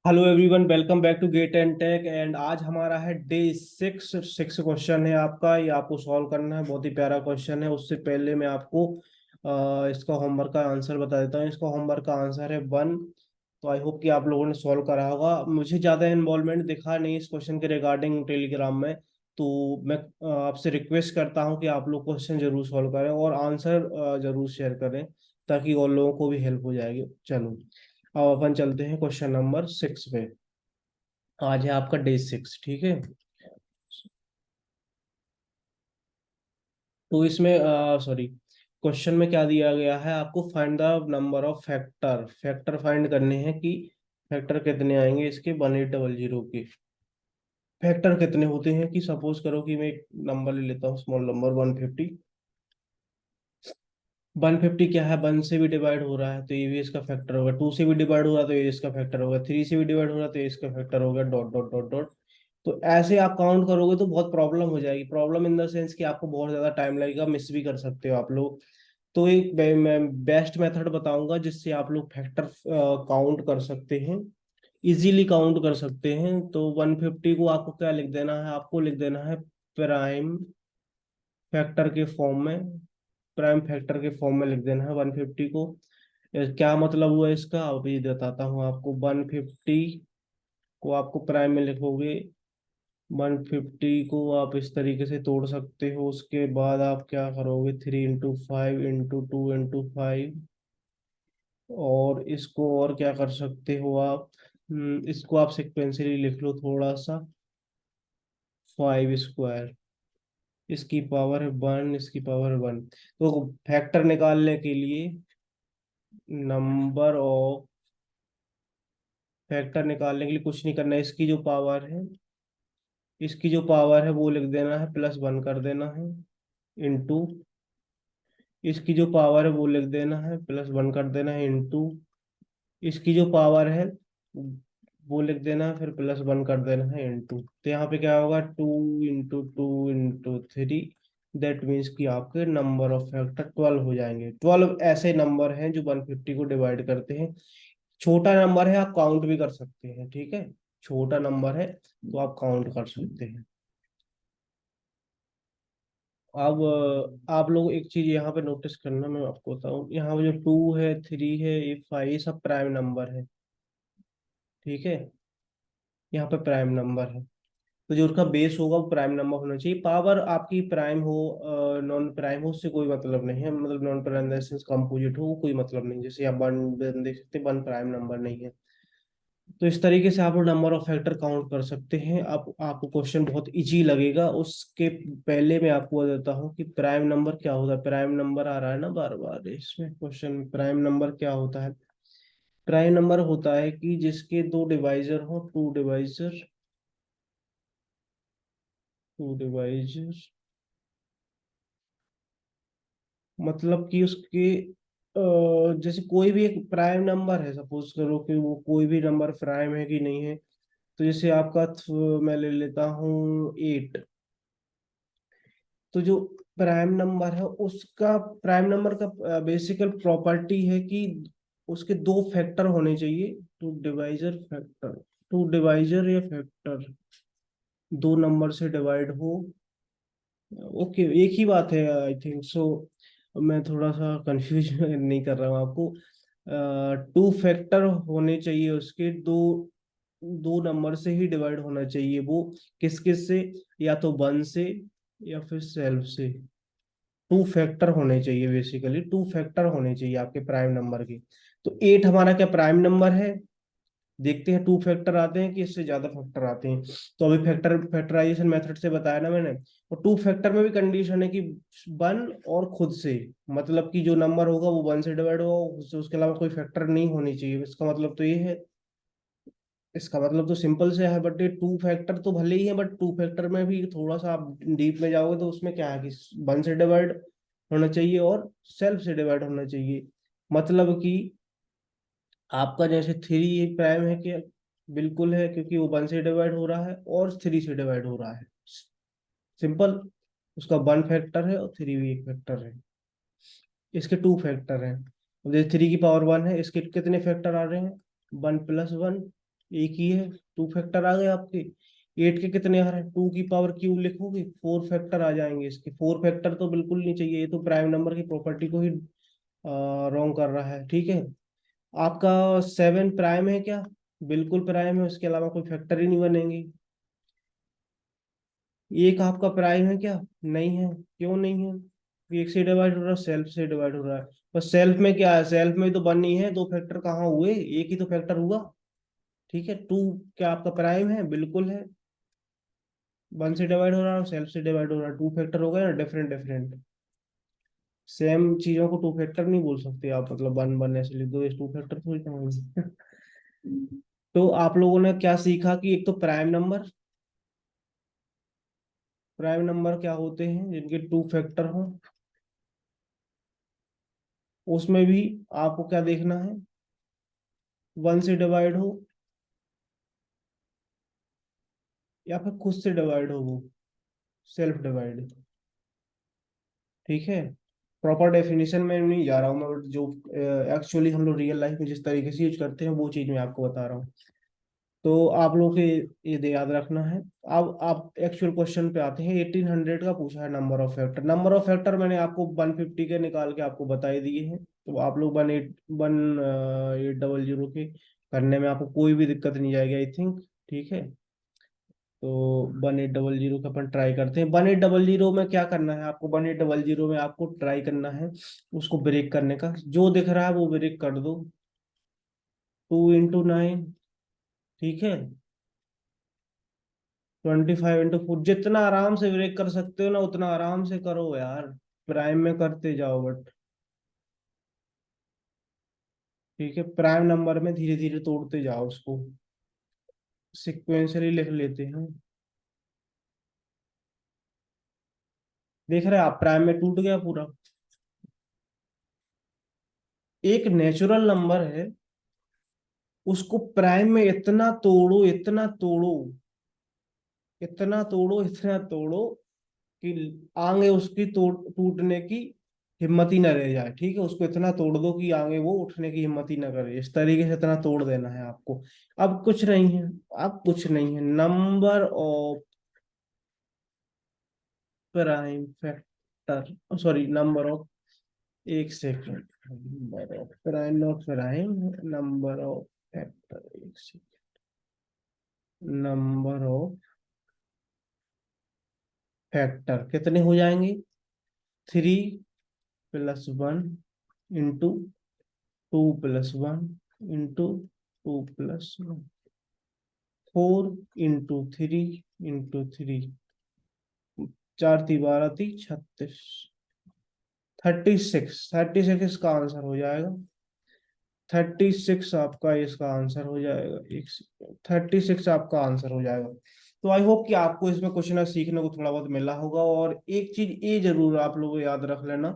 Hello everyone, welcome back to Gate and Tech. And आज हमारा है डे सिक्स क्वेश्चन है आपका। ये आपको सॉल्व करना है। बहुत ही प्यारा क्वेश्चन है। उससे पहले मैं आपको इसका होमवर्क का आंसर बता देता हूँ। इसका होमवर्क का आंसर है 1। तो आई होप कि आप लोगों ने सॉल्व करा होगा। मुझे ज़्यादा इन्वॉल्वमेंट दिखा नहीं इस क्वेश्चन के रिगार्डिंग टेलीग्राम में। तो मैं आपसे रिक्वेस्ट करता हूँ कि आप लोग क्वेश्चन जरूर सॉल्व करें और आंसर जरूर शेयर करें, ताकि और लोगों को भी हेल्प हो जाएगी। चलो, अब अपन चलते हैं क्वेश्चन नंबर 6 पे। आज है आपका डे 6, ठीक है। तो इसमें सॉरी, क्वेश्चन में क्या दिया गया है आपको? Find the number of factor. Factor find करने हैं कि फैक्टर कितने आएंगे इसके 1800 के। फैक्टर कितने होते हैं कि सपोज करो कि मैं एक नंबर ले लेता हूँ, स्मॉल नंबर 150। 150 क्या है? 1 से भी डिवाइड हो रहा है तो ये भी इसका फैक्टर होगा, 2 से भी डिवाइड हो रहा है तो ये इसका फैक्टर होगा, 3 से भी डिवाइड हो रहा है तो ये इसका फैक्टर होगा, डॉट डॉट डॉट डॉट। तो ऐसे आप काउंट करोगे तो बहुत प्रॉब्लम हो जाएगी। प्रॉब्लम इन द सेंस कि आपको बहुत ज्यादा टाइम लगेगा, मिस भी कर सकते हो आप लोग। तो एक मैं बेस्ट मेथड बताऊंगा जिससे आप लोग फैक्टर काउंट कर सकते हैं, इजीली काउंट कर सकते हैं। तो 150 को आपको क्या लिख देना है? आपको लिख देना है प्राइम फैक्टर के फॉर्म में। प्राइम फैक्टर के फॉर्म में लिख देना है 150 को। क्या मतलब हुआ इसका अभी बताता हूँ आपको। 150 को आपको प्राइम में लिखोगे। 150 को आप इस तरीके से तोड़ सकते हो। उसके बाद आप क्या करोगे? 3 into 5 into 2 into 5। और इसको और क्या कर सकते हो आप? इसको आप सिक्वेंसली लिख लो थोड़ा सा। 5 स्क्वायर, इसकी पावर है 1, इसकी पावर है 1। तो फैक्टर निकालने के लिए नंबर ऑफ फैक्टर निकालने के लिए कुछ नहीं करना है। इसकी जो पावर है वो लिख देना है, +1 कर देना है। इंटू इसकी जो पावर है वो लिख देना है, +1 कर देना है। इंटू इसकी जो पावर है वो लिख देना है, फिर +1 कर देना है। इंटू तो यहाँ पे क्या होगा? 2 into 2 into 3। दैट मीन्स कि आपके नंबर ऑफ फैक्टर 12 हो जाएंगे। 12 ऐसे नंबर हैं जो 150 को डिवाइड करते हैं। छोटा नंबर है, आप काउंट भी कर सकते हैं, ठीक है। छोटा नंबर है तो आप काउंट कर सकते हैं। अब आप लोग एक चीज यहाँ पे नोटिस करना, मैं आपको बताऊँ। यहाँ पे जो 2 है, 3 है, ये 5, ये सब प्राइम नंबर है, ठीक है। यहाँ पे प्राइम नंबर है तो जो उसका बेस होगा वो प्राइम नंबर होना चाहिए। पावर आपकी प्राइम हो नॉन प्राइम हो, उससे कोई मतलब नहीं है। मतलब नॉन प्राइम कंपोजिट हो, वो कोई मतलब नहीं। जैसे आप वन देख सकते, 1 प्राइम नंबर नहीं है। तो इस तरीके से आप नंबर ऑफ फैक्टर काउंट कर सकते हैं। आप आपको क्वेश्चन बहुत इजी लगेगा। उसके पहले मैं आपको बता देता हूँ कि प्राइम नंबर क्या होता है। प्राइम नंबर आ रहा है ना बार बार इसमें क्वेश्चन में। प्राइम नंबर क्या होता है? प्राइम नंबर होता है कि जिसके दो डिवाइजर हो, टू डिवाइजर। मतलब कि उसके जैसे कोई भी एक प्राइम नंबर है, सपोज करो कि वो कोई भी नंबर प्राइम है कि नहीं है। तो जैसे आपका मैं ले लेता हूँ 8। तो जो प्राइम नंबर है उसका, प्राइम नंबर का बेसिकल प्रॉपर्टी है कि उसके दो फैक्टर होने चाहिए। टू डिवाइजर या फैक्टर, दो नंबर से डिवाइड हो। ओके, एक ही बात है आई थिंक सो। मैं थोड़ा सा कंफ्यूज नहीं कर रहा हूँ आपको। टू फैक्टर होने चाहिए उसके। दो दो नंबर से ही डिवाइड होना चाहिए वो। किस किस से? या तो 1 से या फिर सेल्फ से। टू फैक्टर होने चाहिए, बेसिकली टू फैक्टर होने चाहिए आपके प्राइम नंबर के। तो 8 हमारा क्या प्राइम नंबर है? देखते हैं टू फैक्टर आते हैं कि इससे ज्यादा फैक्टर आते हैं। तो अभी फैक्टराइजेशन मेथड से बताया ना मैंने। और टू फैक्टर में भी कंडीशन है कि 1 और खुद से। मतलब कि जो नंबर होगा वो 1 से डिवाइड होगा, उसके अलावा कोई फैक्टर नहीं होनी चाहिए। इसका मतलब तो ये है। इसका मतलब तो सिंपल से है। बट ये टू फैक्टर तो भले ही है, बट टू फैक्टर में भी थोड़ा सा आप डीप में जाओगे तो उसमें क्या है कि 1 से डिवाइड होना चाहिए और सेल्फ से डिवाइड होना चाहिए। मतलब कि आपका जैसे 3 प्राइम है कि बिल्कुल है, क्योंकि वो 1 से डिवाइड हो रहा है और 3 से डिवाइड हो रहा है। सिंपल। उसका 1 फैक्टर है और 3 भी एक फैक्टर है। इसके 2 फैक्टर हैं। अब जैसे 3 की पावर 1 है, इसके कितने फैक्टर आ रहे हैं? 1 + 1। एक ही है, टू फैक्टर आ गए आपके। 8 के कितने आ रहे हैं, 2 की पावर क्यूब लिखोगे 4 फैक्टर आ जाएंगे इसके। 4 फैक्टर तो बिल्कुल नहीं चाहिए, ये तो प्राइम नंबर की प्रॉपर्टी को ही रॉन्ग कर रहा है, ठीक है। आपका 7 प्राइम है क्या, बिल्कुल प्राइम है, उसके अलावा कोई फैक्टर ही नहीं बनेंगे। एक आपका प्राइम है क्या, नहीं है, क्यों नहीं है, एक से डिवाइड हो रहा है, सेल्फ से डिवाइड हो रहा है। बस सेल्फ में क्या है, सेल्फ में तो वन ही है, दो फैक्टर कहाँ हुए, एक ही तो फैक्टर हुआ, ठीक है। 2 क्या आपका प्राइम है, बिल्कुल है, वन से डिवाइड हो रहा है, सेल्फ से डिवाइड हो रहा है, टू फैक्टर हो गया ना, डिफरेंट डिफरेंट। सेम चीजों को टू फैक्टर नहीं बोल सकते आप, मतलब वन वन ऐसे लिख दो, ये टू फैक्टर थोड़ी ना होंगे। तो आप लोगों ने क्या सीखा कि एक तो प्राइम नंबर, प्राइम नंबर क्या होते हैं जिनके टू फैक्टर हो, उसमें भी आपको क्या देखना है, वन से डिवाइड हो या फिर खुद से डिवाइड हो, वो सेल्फ डिवाइड, ठीक है। प्रॉपर डेफिनेशन में नहीं जा रहा हूँ मैं, बट जो एक्चुअली हम लोग रियल लाइफ में जिस तरीके से यूज करते हैं वो चीज मैं आपको बता रहा हूँ। तो आप लोग के ये याद रखना है। अब आप एक्चुअल क्वेश्चन पे आते हैं। 1800 का पूछा है number of factor, number of factor मैंने आपको 150 के निकाल के आपको बता ही दिए हैं, तो आप लोग 1800 के करने में आपको कोई भी दिक्कत नहीं जाएगी आई थिंक, ठीक है। तो 1800 का अपन ट्राई करते हैं। 1800 में क्या करना है आपको, 1800 में आपको ट्राई करना है उसको ब्रेक करने का, जो दिख रहा है वो ब्रेक कर दो। 2 into 9, ठीक है। 25 into 4, जितना आराम से ब्रेक कर सकते हो ना उतना आराम से करो यार, प्राइम में करते जाओ बट, ठीक है। प्राइम नंबर में धीरे धीरे तोड़ते जाओ उसको, सिक्वेंशियली लिख लेते हैं। देख रहे हैं आप, प्राइम में टूट गया पूरा। एक नेचुरल नंबर है, उसको प्राइम में इतना तोड़ो, इतना तोड़ो, इतना तोड़ो, इतना तोड़ो कि आगे उसकी तोड़ टूटने की हिम्मत ही न रह जाए, ठीक है। उसको इतना तोड़ दो कि आगे वो उठने की हिम्मत ही ना करे, इस तरीके से इतना तोड़ देना है आपको। अब कुछ नहीं है, अब कुछ नहीं है, number of prime factor, sorry number of, एक second, number of prime, not prime, number of factor, एक सेकेंड, नंबर ऑफ फैक्टर कितने हो जाएंगे, 3+1 into 2+1 into 2+1, 4 into 3 into 3, 4 × 3 = 32, 36, इसका आंसर हो जाएगा। 36 आपका इसका आंसर हो जाएगा, 36 आपका आंसर हो जाएगा। तो आई होप कि आपको इसमें कुछ ना सीखने को थोड़ा बहुत मिला होगा। और एक चीज ये जरूर आप लोग याद रख लेना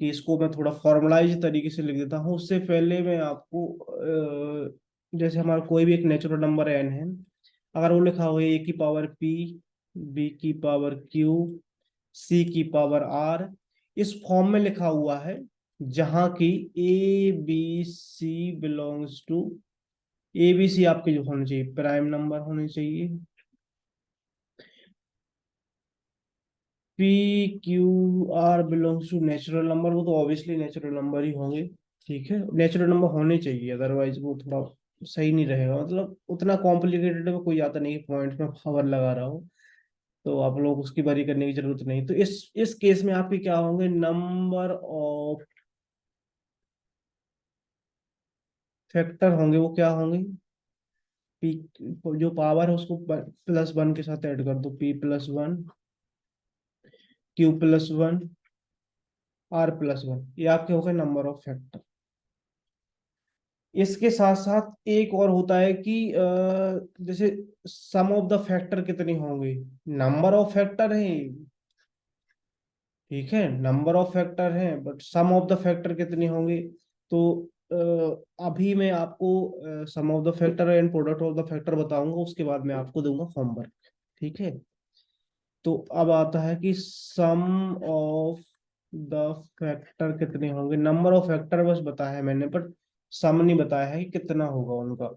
कि इसको मैं थोड़ा फॉर्मलाइज तरीके से लिख देता हूँ, उससे पहले मैं आपको जैसे हमारा कोई भी एक नेचुरल नंबर एन है, अगर वो लिखा हो ए की पावर पी, बी की पावर क्यू, सी की पावर आर, इस फॉर्म में लिखा हुआ है, जहां की A B C belongs to, A B C आपके जो होने चाहिए प्राइम नंबर होने चाहिए, P Q R belongs to natural number, वो तो ऑब्वियसली नेचुरल नंबर ही होंगे, ठीक है। नेचुरल नंबर होने चाहिए, अदरवाइज वो थोड़ा सही नहीं रहेगा, मतलब उतना कॉम्प्लिकेटेड में कोई आता नहीं, पॉइंट में पावर लगा रहा हो, तो आप लोग उसकी बारी करने की जरूरत नहीं। तो इस केस में आपके क्या होंगे, नंबर ऑफ फैक्टर होंगे, वो क्या होंगे, पी, जो पावर है उसको +1 के साथ ऐड कर दो, p+1, q+1, r+1, ये आपके हो गए नंबर ऑफ फैक्टर। इसके साथ साथ एक और होता है कि जैसे सम ऑफ द फैक्टर कितने होंगे, नंबर ऑफ फैक्टर है, ठीक है, नंबर ऑफ फैक्टर है, but sum of the factor कितने होंगे। तो अभी मैं आपको sum of the factor and product of the factor बताऊंगा, उसके बाद मैं आपको दूंगा होमवर्क, ठीक है। तो अब आता है कि सम ऑफ द फैक्टर कितने होंगे, नंबर ऑफ फैक्टर बस बताया है मैंने, बट सम नहीं बताया है कि कितना होगा उनका।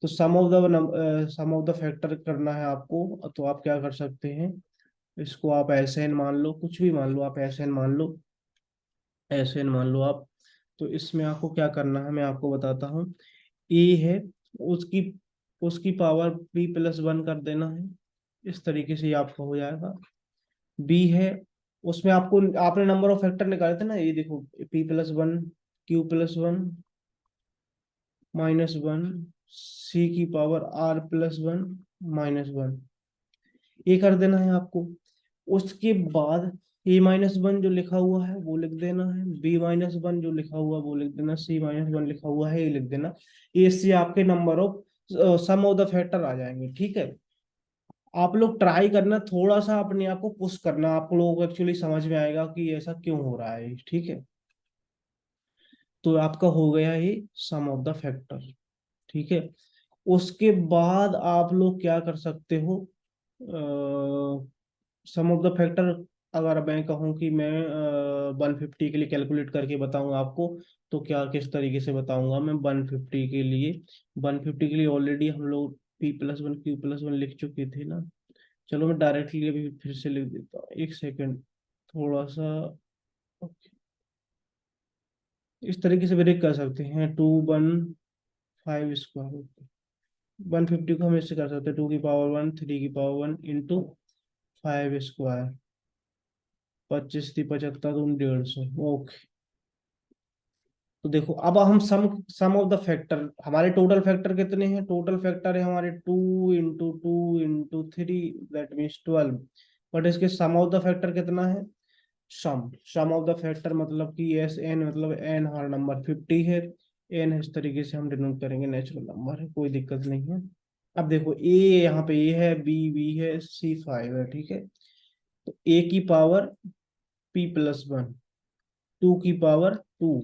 तो सम ऑफ द फैक्टर करना है आपको, तो आप क्या कर सकते हैं, इसको आप एस एन मान लो, कुछ भी मान लो, आप एस एन मान लो, एस एन मान लो आप। तो इसमें आपको क्या करना है मैं आपको बताता हूँ। ए है, उसकी उसकी पावर p+1 कर देना है, इस तरीके से ये आपका हो जाएगा। बी है, उसमें आपको आपने नंबर ऑफ फैक्टर निकाले थे ना, ये देखो, p+1, q+1 -1, सी की पावर r+1 -1, ये कर देना है आपको। उसके बाद a-1 जो लिखा हुआ है वो लिख देना है, b-1 जो लिखा हुआ वो लिख देना, c-1 लिखा हुआ है ये लिख देना। ये इससे आपके number of sum of the factor आ जाएंगे, ठीक है। आप लोग ट्राई करना, थोड़ा सा अपने आप को पुश करना, आप लोगों को एक्चुअली समझ में आएगा कि ऐसा क्यों हो रहा है, ठीक है। तो आपका हो गया ये सम ऑफ द फैक्टर, ठीक है। उसके बाद आप लोग क्या कर सकते हो, सम ऑफ द फैक्टर, अगर मैं कहूँ कि मैं 150 के लिए कैलकुलेट करके बताऊँ आपको, तो क्या किस तरीके से बताऊंगा मैं 150 के लिए। 150 के लिए ऑलरेडी हम लोग p+1 q+1 लिख चुके थे ना। चलो मैं डायरेक्टली अभी फिर से लिख देता हूँ, एक सेकेंड, थोड़ा सा। okay, इस तरीके से ब्रेक कर सकते हैं, 2 1 5 स्क्वायर, 150 को हम इससे कर सकते हैं 2 की पावर 1, 3 की पावर 1 इंटू 5 स्क्वायर, 25 × 3 = 75, तो 150। ओके, तो देखो अब हम सम ऑफ द फैक्टर, हमारे टोटल फैक्टर कितने हैं, टोटल फैक्टर है हमारे 2 × 2 × 3, दैट मीन्स 12। बट इसके सम ऑफ द फैक्टर कितना है, सम ऑफ द फैक्टर मतलब कि एस एन, मतलब एन हमारा नंबर 50 है, एन इस तरीके से हम डिनोट करेंगे, नेचुरल नंबर है, कोई दिक्कत नहीं है। अब देखो ए, यहाँ पे ए है, बी है, सी 5 है, ठीक है। तो ए की पावर p+1, 2 की पावर 2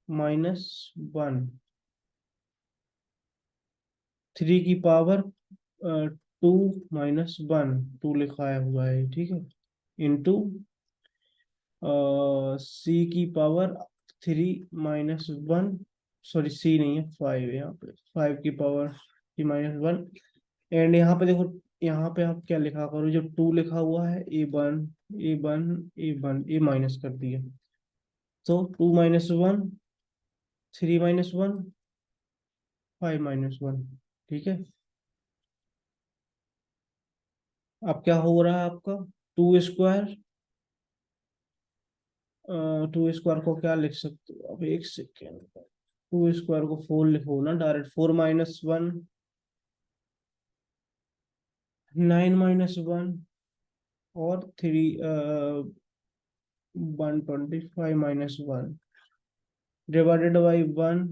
-1, 3 की पावर 2 - 1, 2 लिखाया हुआ है, ठीक है, इंटू c की पावर 3 - 1, सॉरी सी नहीं है, 5 है यहाँ पे, 5 की पावर 3 - 1। एंड यहाँ पे देखो, यहाँ पे आप क्या लिखा करो, जो 2 लिखा हुआ है, ए वन ए माइनस कर दिया, तो 2 - 1, 3 - 1, 5 - 1, ठीक है। अब क्या हो रहा है आपका, 2 स्क्वायर, 2 स्क्वायर को क्या लिख सकते हो, अब एक सेकेंड, 2 स्क्वायर को 4 लिखो ना डायरेक्ट, 4 - 1, 9 - 1, और 125 - 1 डिवाइडेड बाई 1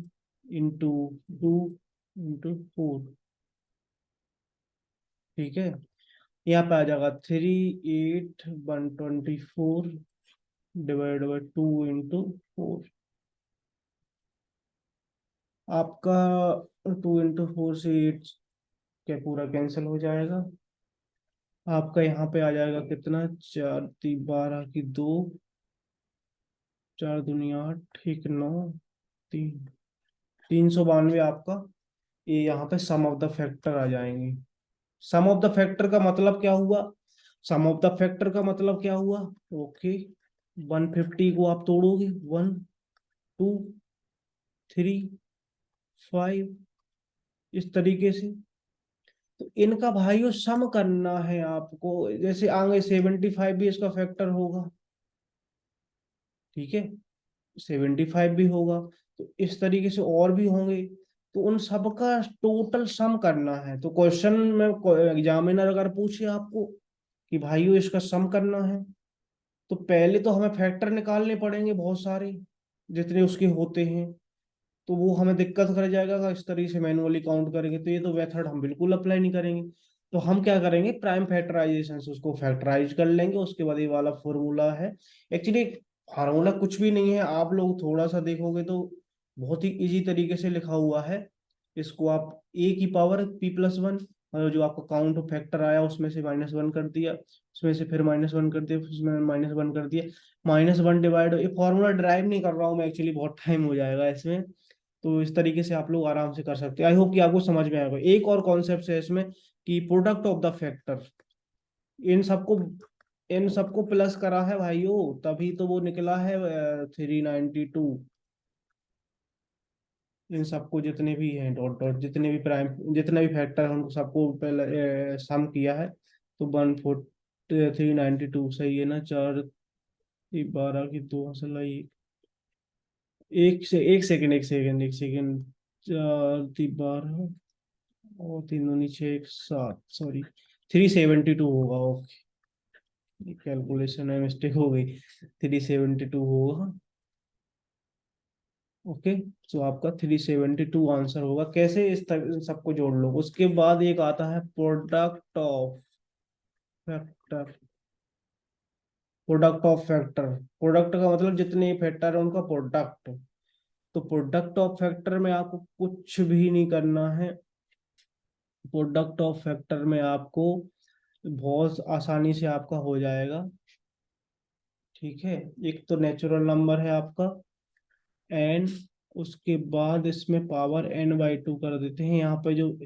× 2 × 4, ठीक है। यहाँ पे आ जाएगा 3 8 124 डिवाइड बाई 2 × 4, आपका 2 × 4 से 8 क्या पूरा कैंसिल हो जाएगा, आपका यहाँ पे आ जाएगा कितना, 4 × 3 = 12 की 2, 4 दूनी 8, ठीक 9, 3, 392 आपका, ये यहाँ पे सम ऑफ द फैक्टर आ जाएंगे। सम ऑफ द फैक्टर का मतलब क्या हुआ, सम ऑफ द फैक्टर का मतलब क्या हुआ, ओके, 150 को आप तोड़ोगे, 1 2 3 5, इस तरीके से। तो इनका भाइयों सम करना है आपको, जैसे आगे 75 भी इसका फैक्टर होगा, ठीक है, 75 भी होगा, तो इस तरीके से और भी होंगे, तो उन सबका टोटल सम करना है। तो क्वेश्चन में एग्जामिनर अगर पूछे आपको कि भाइयों इसका सम करना है, तो पहले तो हमें फैक्टर निकालने पड़ेंगे बहुत सारे, जितने उसके होते हैं, तो वो हमें दिक्कत कर जाएगा, अगर इस तरीके से मैनुअली काउंट करेंगे तो ये तो मेथड हम बिल्कुल अप्लाई नहीं करेंगे। तो हम क्या करेंगे, प्राइम फैक्टराइजेशन से उसको फैक्टराइज कर लेंगे, उसके बाद ये वाला फॉर्मूला है, एक्चुअली फार्मूला कुछ भी नहीं है, आप लोग थोड़ा सा देखोगे तो बहुत ही इजी तरीके से लिखा हुआ है। इसको आप a की पावर p+1, और जो आपका काउंट फैक्टर आया उसमें से -1 कर दिया, उसमें से फिर -1 कर दिया, उसमें -1 कर दिया, -1 डिवाइड, ये फॉर्मूला ड्राइव नहीं कर रहा हूँ मैं एक्चुअली, बहुत टाइम हो जाएगा इसमें। तो इस तरीके से आप लोग आराम से कर सकते हैं। आई होप कि आपको समझ में आएगा। एक और कॉन्सेप्ट है इसमें कि प्रोडक्ट ऑफ द फैक्टर, इन सबको इन सबको प्लस करा है भाइयों, तभी तो वो निकला है 392। इन सबको जितने भी हैं डॉट डॉट, जितने भी प्राइम, जितने भी फैक्टर हैं उनको सबको पहले सम किया है, तो 392 सही है ना। 4 12 की 2 एक सेकंड 4 12 और 3 9 6 7, सॉरी 372 होगा। ओके, कैलकुलेशन में मिस्टेक हो गई, 372 होगा। ओके, तो आपका 372 आंसर होगा। कैसे, इस इन सबको जोड़ लो। उसके बाद एक आता है product of factor. Product of factor, product का मतलब जितने फैक्टर है उनका प्रोडक्ट। तो प्रोडक्ट ऑफ फैक्टर में आपको कुछ भी नहीं करना है। प्रोडक्ट ऑफ फैक्टर में आपको बहुत आसानी से आपका हो जाएगा। ठीक है, एक तो नेचुरल नंबर है आपका एन, उसके बाद इसमें पावर n/2 कर देते हैं। यहाँ पे जो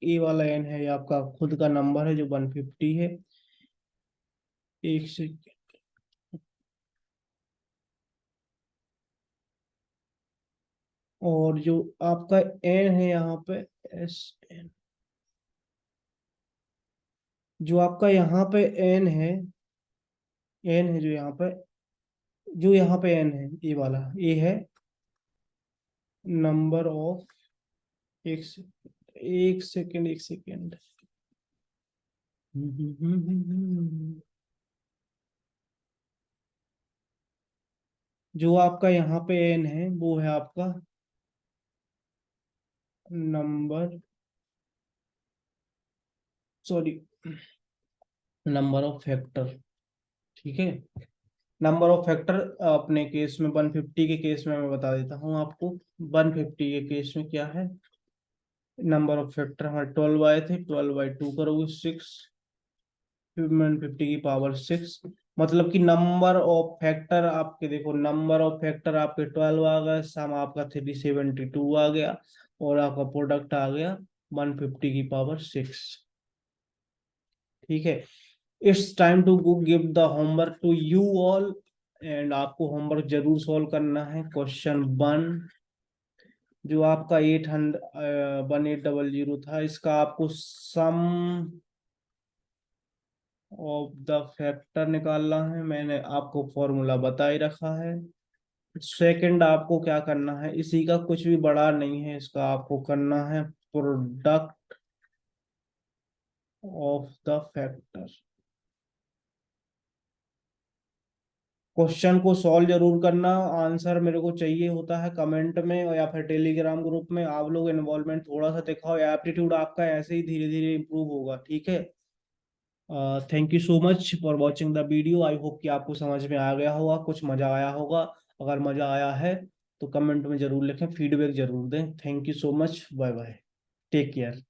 ए वाला एन है ये आपका खुद का नंबर है जो 150 है। एक से, और जो आपका एन है यहाँ पे एस एन, जो आपका यहाँ पे एन है, एन है जो यहाँ पे एन है, ये वाला ये है नंबर ऑफ, एक से, एक सेकेंड। जो आपका यहाँ पे एन है वो है आपका number, sorry, number of factor. ठीक है, नंबर ऑफ फैक्टर अपने केस में 150 के केस में मैं बता देता हूँ आपको। 150 के केस में क्या है, नंबर ऑफ फैक्टर हमारे 12 आए थे, 12/2 करोगे 6, 150 की पावर 6। मतलब कि नंबर ऑफ फैक्टर आपके, देखो नंबर ऑफ फैक्टर आपके 12 आ गए, सम आपका 372 आ गया, और आपका प्रोडक्ट आ गया 150 की पावर 6। ठीक है, it's time to give the homework to you all, and आपको होमवर्क जरूर सॉल्व करना है। क्वेश्चन 1 जो आपका 1800 था, इसका आपको सम ऑफ द फैक्टर निकालना है। मैंने आपको फॉर्मूला बता ही रखा है। सेकंड आपको क्या करना है, इसी का कुछ भी बड़ा नहीं है, इसका आपको करना है product of the factor. Question को सॉल्व जरूर करना, आंसर मेरे को चाहिए होता है कमेंट में, और या फिर टेलीग्राम ग्रुप में। आप लोग इन्वॉल्वमेंट थोड़ा सा दिखाओ, एप्टीट्यूड आपका ऐसे ही धीरे धीरे इंप्रूव होगा। ठीक है, thank you so much for watching the video. I hope कि आपको समझ में आ गया होगा, कुछ मजा आया होगा। अगर मजा आया है तो कमेंट में जरूर लिखें, फीडबैक जरूर दें। Thank you so much, bye bye, take care.